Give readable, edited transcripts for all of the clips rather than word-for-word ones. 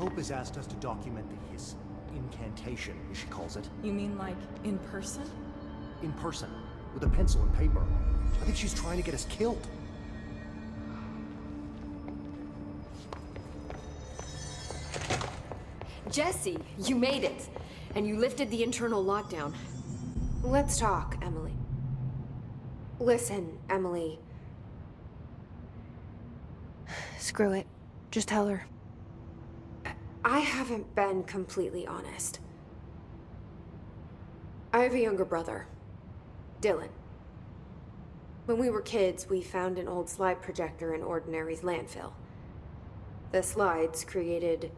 Hope has asked us to document his incantation, as she calls it. You mean like in person? In person, with a pencil and paper. I think she's trying to get us killed. Jesse, you made it! And you lifted the internal lockdown. Let's talk, Emily. Listen, Emily. Screw it. Just tell her. I haven't been completely honest. I have a younger brother, Dylan. When we were kids, we found an old slide projector in Ordinary's landfill. The slides created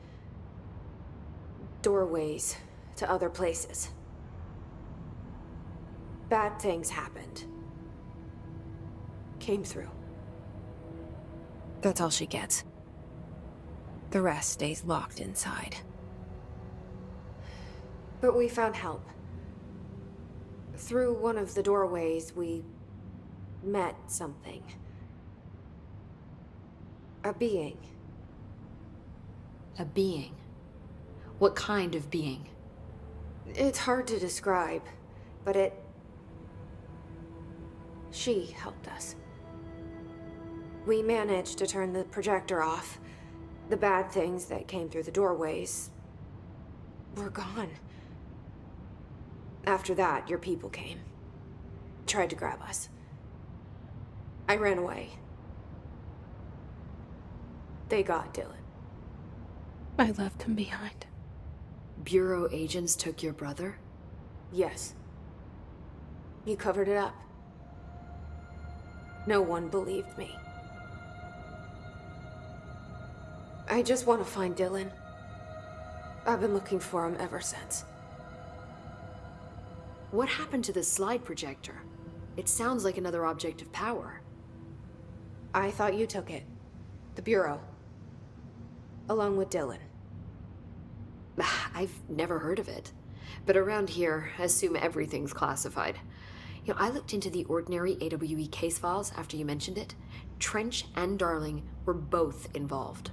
doorways to other places. Bad things happened. Came through. That's all she gets. The rest stays locked inside. But we found help. Through one of the doorways, we met something. A being. A being? What kind of being? It's hard to describe, but she helped us. We managed to turn the projector off. The bad things that came through the doorways were gone. After that, your people came. Tried to grab us. I ran away. They got Dylan. I left him behind. Bureau agents took your brother? Yes. You covered it up. No one believed me. I just want to find Dylan. I've been looking for him ever since. What happened to the slide projector? It sounds like another object of power. I thought you took it. The Bureau. Along with Dylan. I've never heard of it. But around here, I assume everything's classified. You know, I looked into the Ordinary AWE case files after you mentioned it. Trench and Darling were both involved.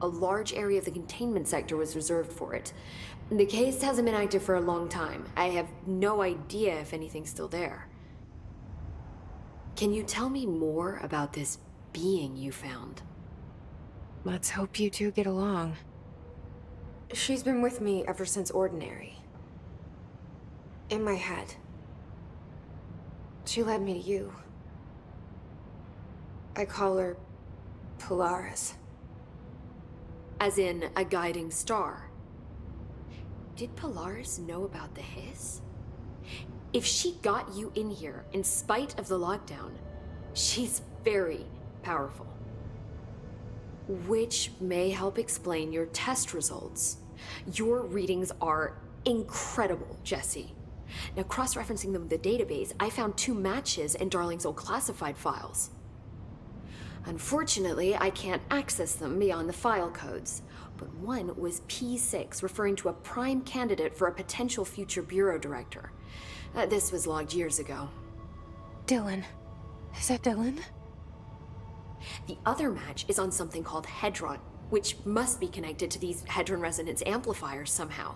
A large area of the containment sector was reserved for it. The case hasn't been active for a long time. I have no idea if anything's still there. Can you tell me more about this being you found? Let's hope you two get along. She's been with me ever since Ordinary. In my head. She led me to you. I call her Polaris. As in a guiding star. Did Polaris know about the hiss? If she got you in here in spite of the lockdown, she's very powerful. Which may help explain your test results. Your readings are incredible, Jesse. Now, cross-referencing them with the database, I found 2 matches in Darling's old classified files. Unfortunately, I can't access them beyond the file codes, but one was P6, referring to a prime candidate for a potential future bureau director. This was logged years ago. Dylan. Is that Dylan? The other match is on something called Hedron, which must be connected to these Hedron resonance amplifiers somehow.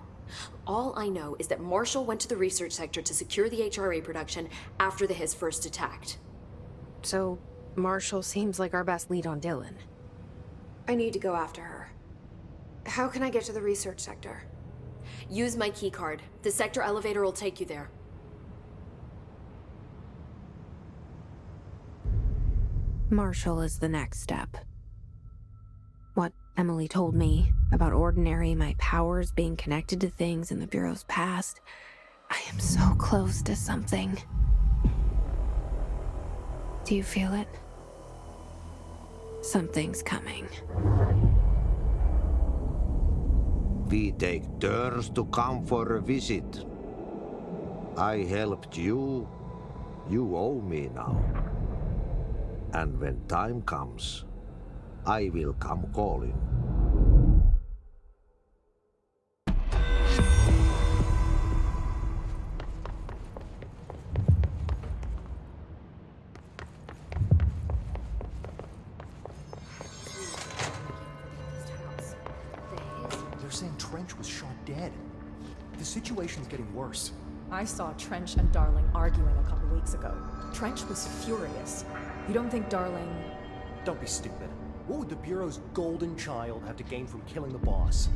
All I know is that Marshall went to the research sector to secure the HRA production after the hiss first attacked. So, Marshall seems like our best lead on Dylan. I need to go after her. How can I get to the research sector? Use my keycard. The sector elevator will take you there. Marshall is the next step. What Emily told me about Ordinary, my powers being connected to things in the Bureau's past. I am so close to something. Do you feel it? Something's coming. We take turns to come for a visit. I helped you. You owe me now. And when time comes, I will come calling. Trench was shot dead. The situation's getting worse. I saw Trench and Darling arguing a couple weeks ago. Trench was furious. You don't think Darling... Don't be stupid. What would the Bureau's golden child have to gain from killing the boss?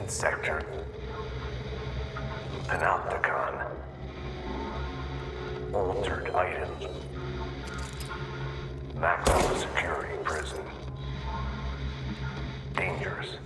Sector. Panopticon. Altered items. Maximum security prison. Dangerous.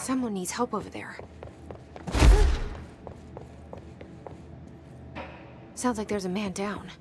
Someone needs help over there. Sounds like there's a man down.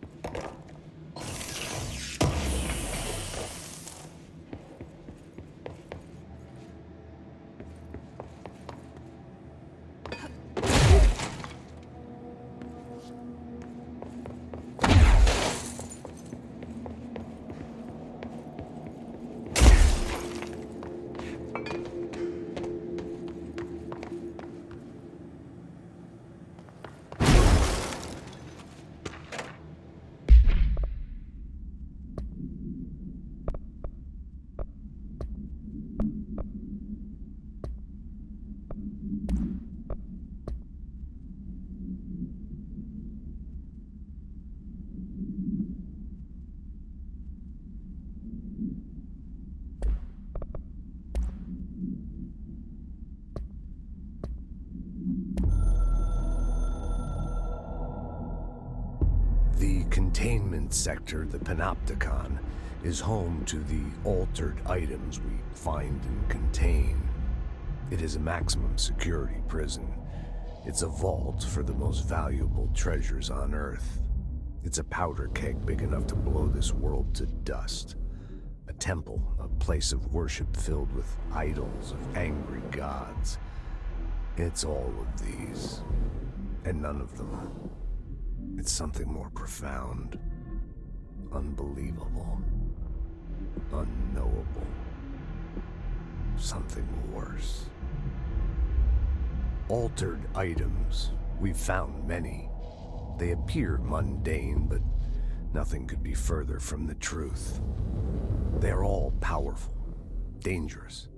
The containment sector, the Panopticon, is home to the altered items we find and contain. It is a maximum security prison. It's a vault for the most valuable treasures on Earth. It's a powder keg big enough to blow this world to dust. A temple, a place of worship filled with idols of angry gods. It's all of these, and none of them. It's something more profound, unbelievable, unknowable, something worse. Altered items. We've found many. They appear mundane, but nothing could be further from the truth. They're all powerful, dangerous.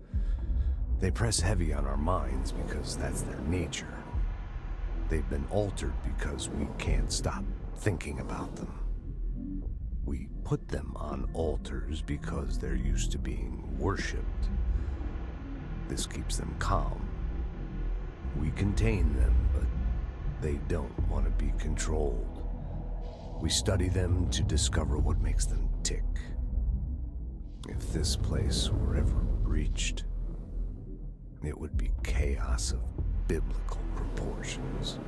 They press heavy on our minds because that's their nature. They've been altered because we can't stop thinking about them. We put them on altars because they're used to being worshipped. This keeps them calm. We contain them, but they don't want to be controlled. We study them to discover what makes them tick. If this place were ever breached, it would be chaos of biblical proportions.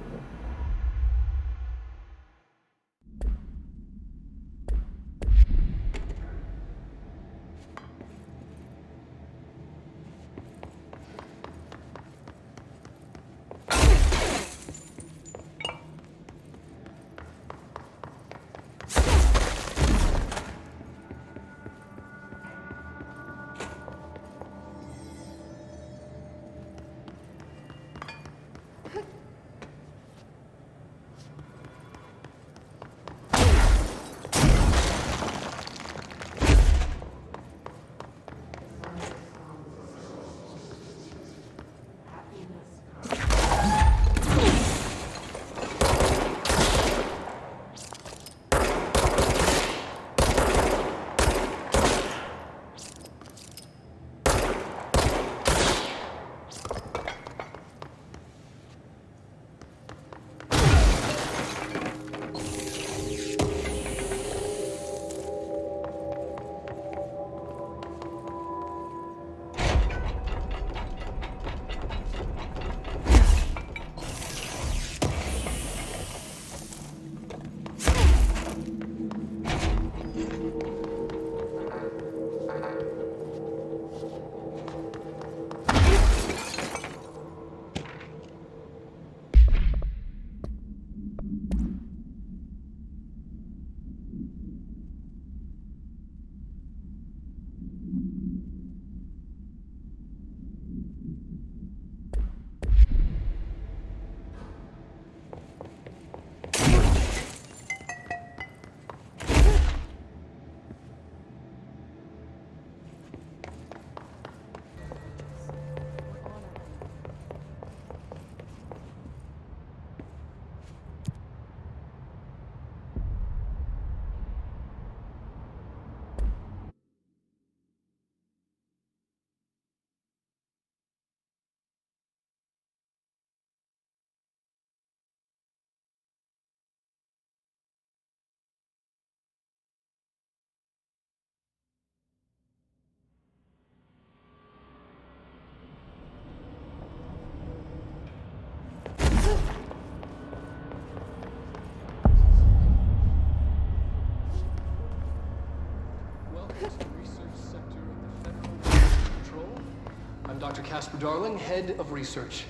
I'm Dr. Casper Darling, head of research.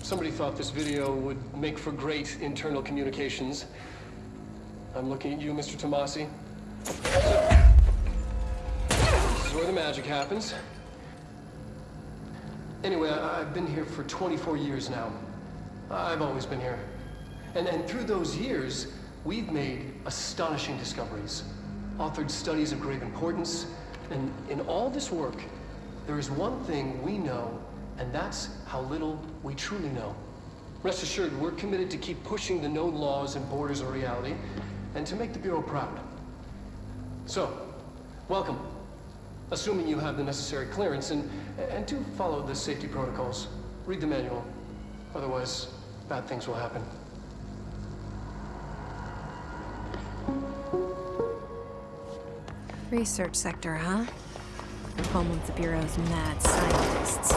Somebody thought this video would make for great internal communications. I'm looking at you, Mr. Tomasi. This is where the magic happens. Anyway, I've been here for 24 years now. I've always been here. And through those years, we've made astonishing discoveries, authored studies of grave importance, and in all this work, there is one thing we know, and that's how little we truly know. Rest assured, we're committed to keep pushing the known laws and borders of reality, and to make the Bureau proud. So, welcome. Assuming you have the necessary clearance, and do follow the safety protocols. Read the manual. Otherwise, bad things will happen. Research sector, huh? Home of the Bureau's mad scientists.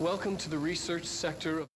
Welcome to the research sector of...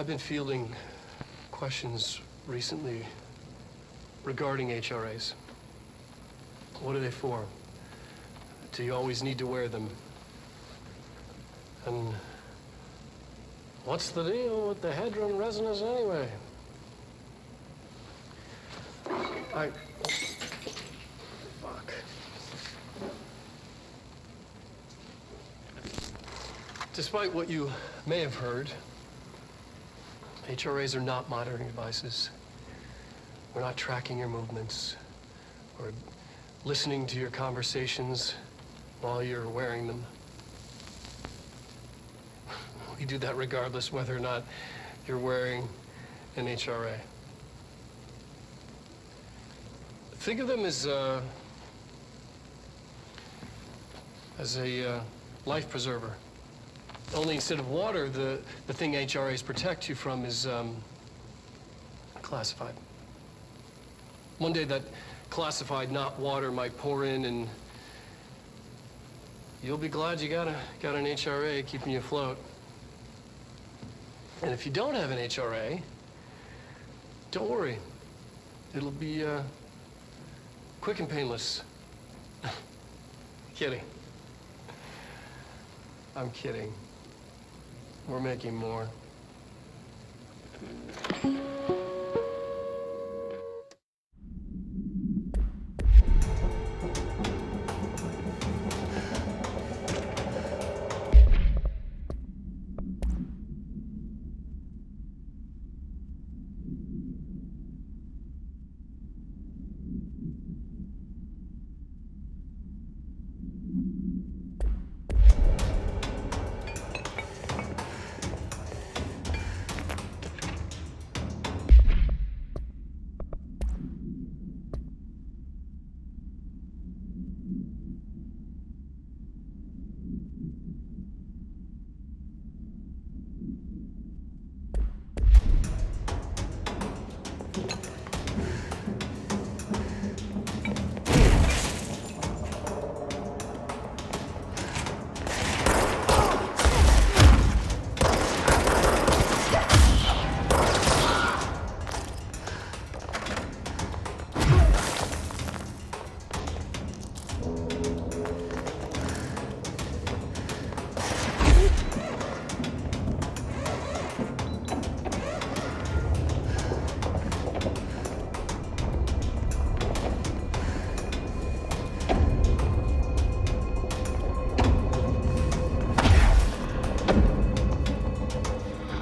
I've been fielding questions recently regarding HRAs. What are they for? Do you always need to wear them? And what's the deal with the Hedron resonance anyway? Fuck. Despite what you may have heard, HRAs are not monitoring devices. We're not tracking your movements or listening to your conversations while you're wearing them. We do that regardless whether or not you're wearing an HRA. Think of them as as a life preserver. Only instead of water, the thing HRAs protect you from is classified. One day that classified not water might pour in, and you'll be glad you got an HRA keeping you afloat. And if you don't have an HRA, don't worry. It'll be quick and painless. Kidding. I'm kidding. We're making more.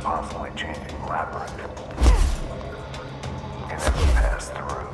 Constantly changing labyrinth. You never pass through.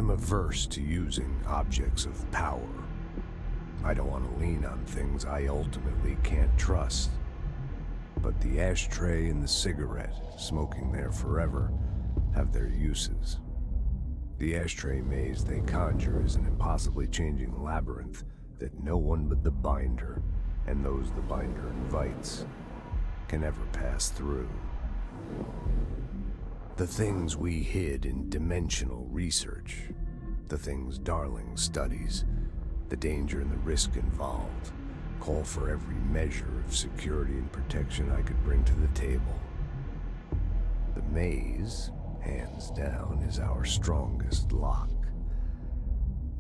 I'm averse to using objects of power. I don't want to lean on things I ultimately can't trust. But the ashtray and the cigarette, smoking there forever, have their uses. The ashtray maze they conjure is an impossibly changing labyrinth that no one but the Binder, and those the Binder invites, can ever pass through. The things we hid in dimensional research, the things Darling studies, the danger and the risk involved, call for every measure of security and protection I could bring to the table. The maze, hands down, is our strongest lock.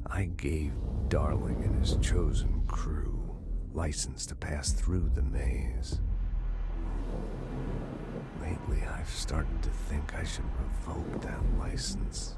I gave Darling and his chosen crew license to pass through the maze. Lately, I've started to think I should revoke that license.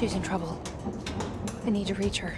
She's in trouble. I need to reach her.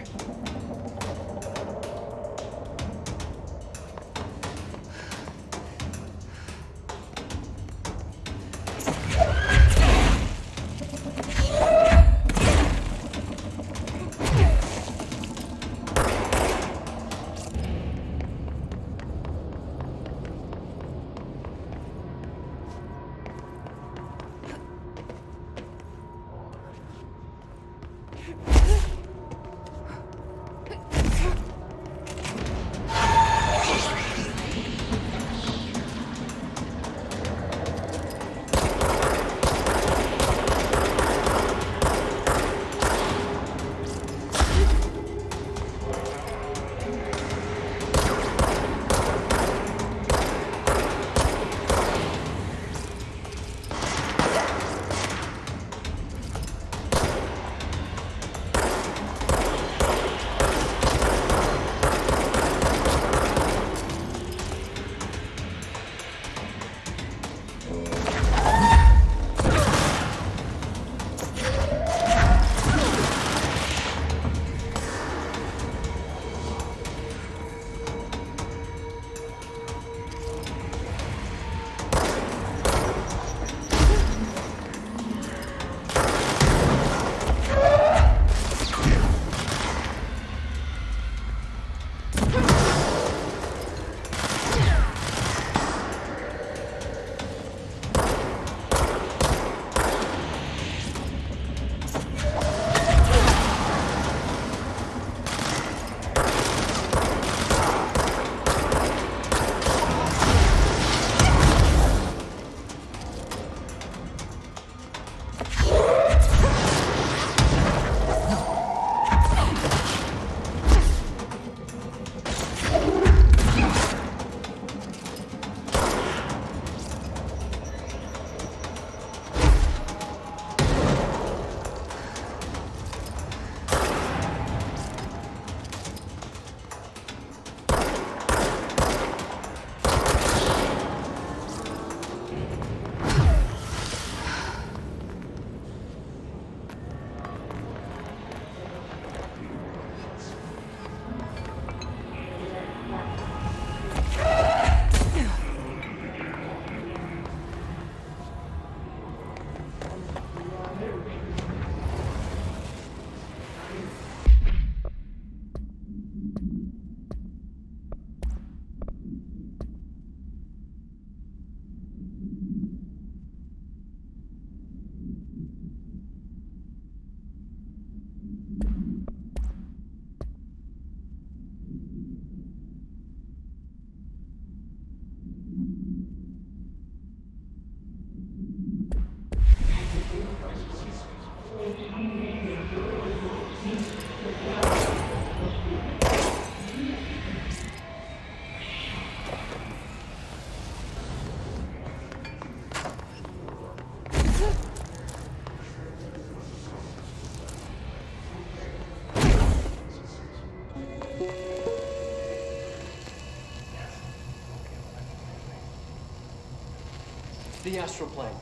The astral plane.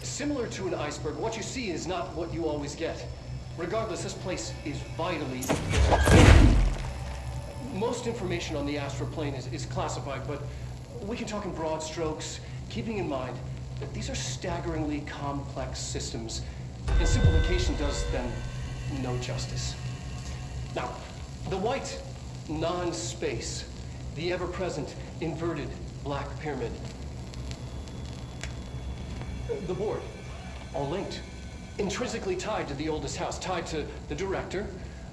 Similar to an iceberg, what you see is not what you always get. Regardless, this place is vitally important. Most information on the astral plane is classified, but we can talk in broad strokes, keeping in mind that these are staggeringly complex systems, and simplification does them no justice. Now, the white non-space, the ever-present inverted black pyramid, the board, all linked, intrinsically tied to the oldest house, tied to the director,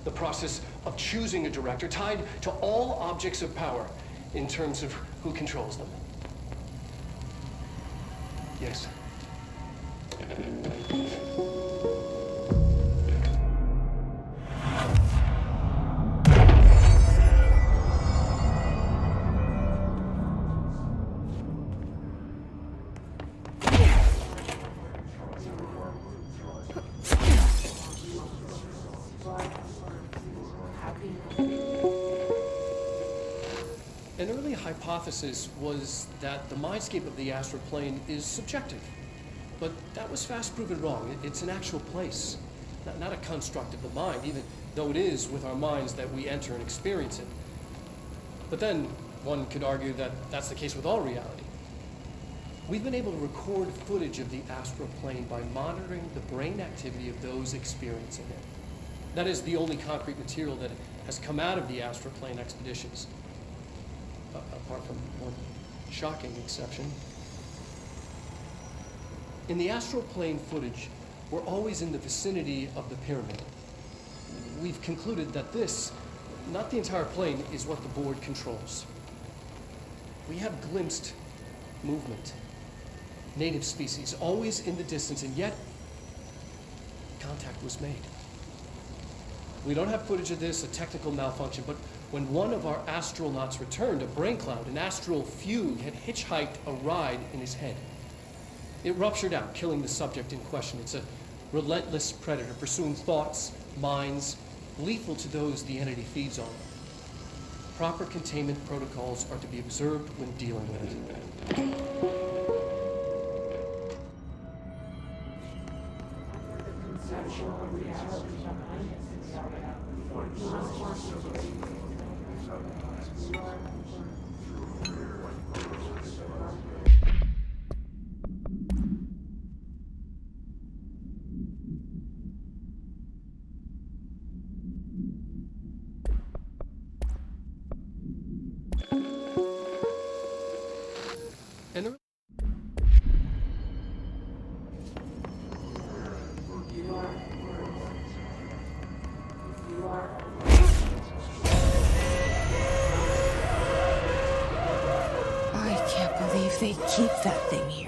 the process of choosing a director, tied to all objects of power in terms of who controls them. Yes. An early hypothesis was that the mindscape of the astral plane is subjective. But that was fast proven wrong. It's an actual place. Not a construct of the mind, even though it is with our minds that we enter and experience it. But then, one could argue that that's the case with all reality. We've been able to record footage of the astral plane by monitoring the brain activity of those experiencing it. That is the only concrete material that has come out of the astral plane expeditions. Apart from one shocking exception. In the astral plane footage, we're always in the vicinity of the pyramid. We've concluded that this, not the entire plane, is what the board controls. We have glimpsed movement, native species, always in the distance, and yet contact was made. We don't have footage of this, a technical malfunction, but when one of our astronauts returned, a brain cloud, an astral fugue, had hitchhiked a ride in his head. It ruptured out, killing the subject in question. It's a relentless predator, pursuing thoughts, minds, lethal to those the entity feeds on. Proper containment protocols are to be observed when dealing with it. And the I can't believe they keep that thing here.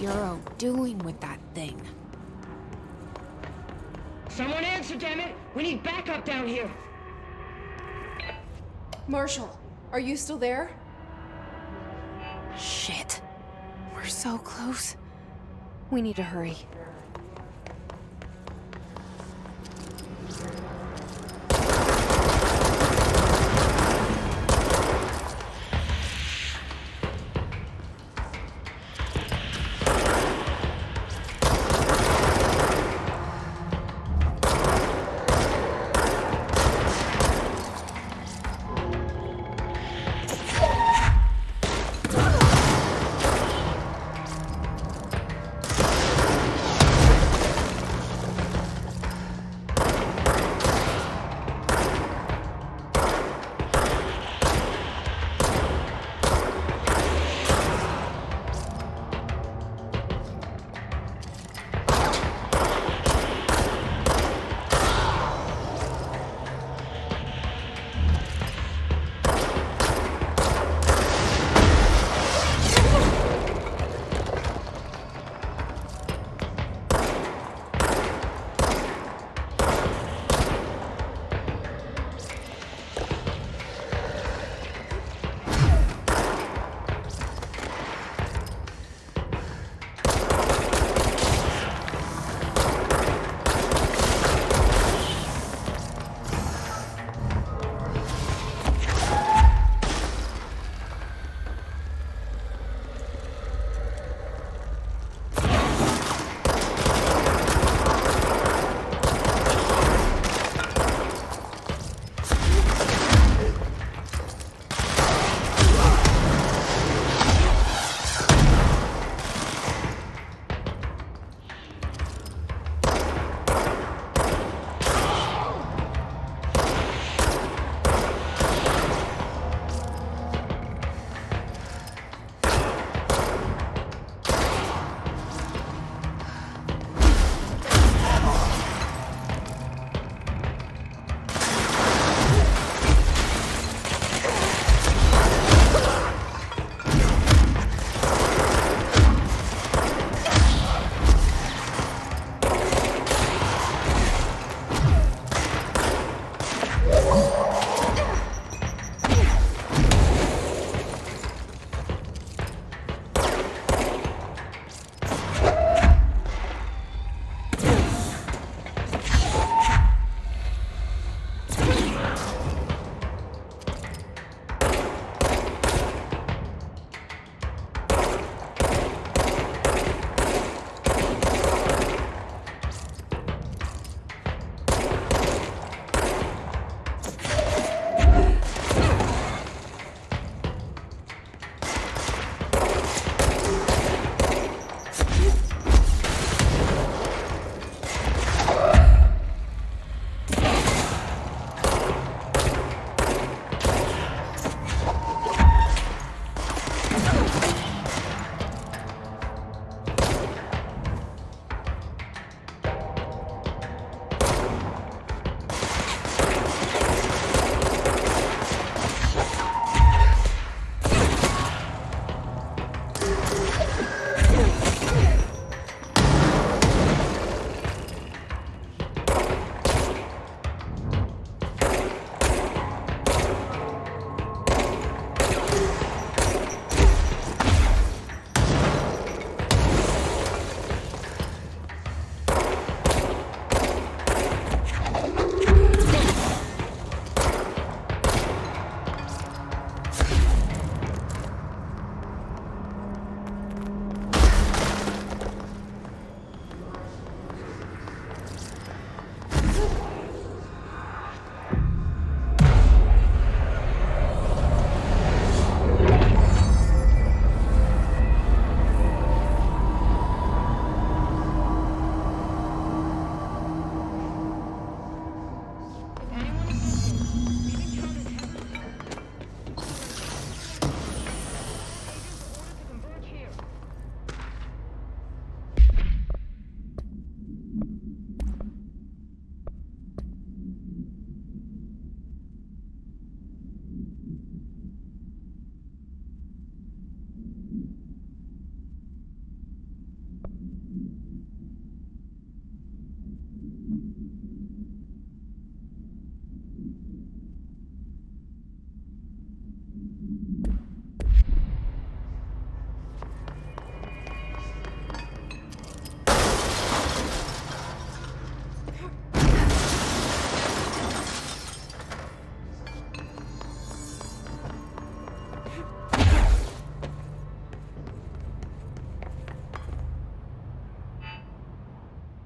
Bureau doing with that thing? Someone answer, damn it! We need backup down here! Marshall, are you still there? Shit. We're so close. We need to hurry.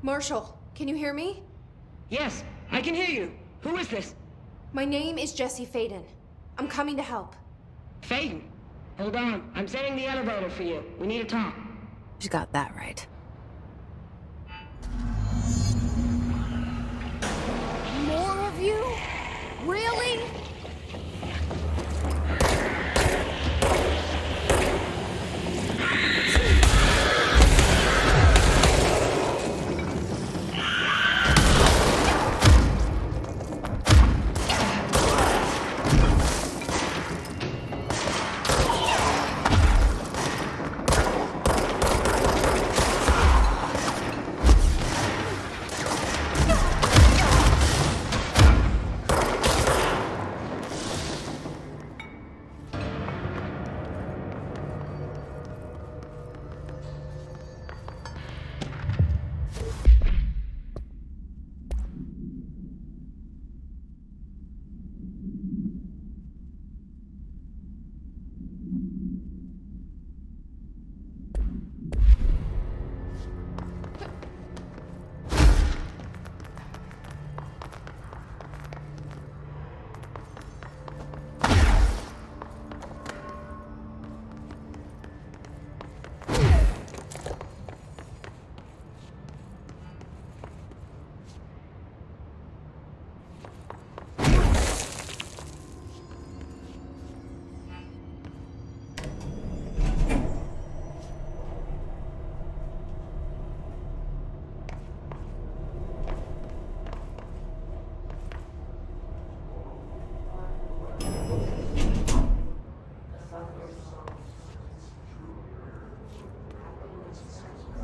Marshall, can you hear me? Yes, I can hear you. Who is this? My name is Jesse Faden. I'm coming to help. Faden. Hold on. I'm setting the elevator for you. We need to talk. She's got that right. More of you? Really?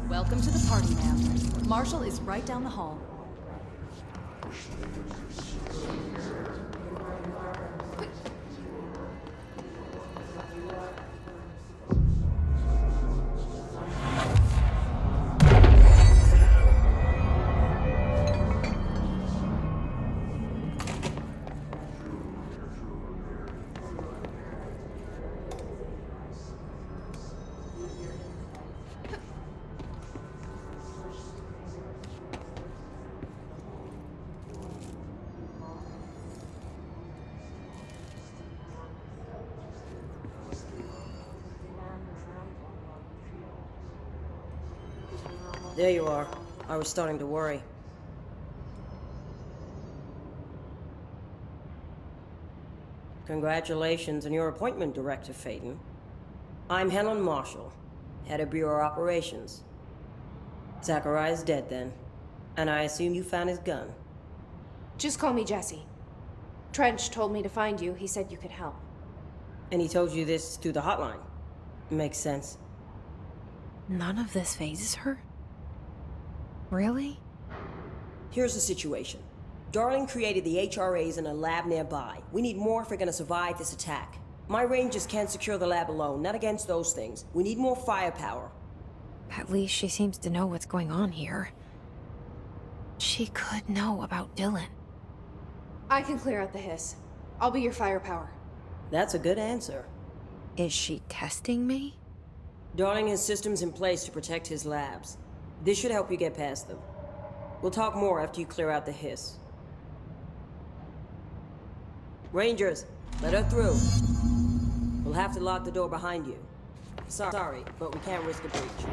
Welcome to the party, ma'am. Marshall is right down the hall. There you are. I was starting to worry. Congratulations on your appointment, Director Faden. I'm Helen Marshall, head of Bureau Operations. Zachariah's dead then, and I assume you found his gun. Just call me Jesse. Trench told me to find you. He said you could help. And he told you this through the hotline. Makes sense. None of this phases her? Really? Here's the situation. Darling created the HRAs in a lab nearby. We need more if we're gonna survive this attack. My rangers can't secure the lab alone, not against those things. We need more firepower. At least she seems to know what's going on here. She could know about Dylan. I can clear out the hiss. I'll be your firepower. That's a good answer. Is she testing me? Darling has systems in place to protect his labs. This should help you get past them. We'll talk more after you clear out the hiss. Rangers, let her through. We'll have to lock the door behind you. Sorry, but we can't risk a breach.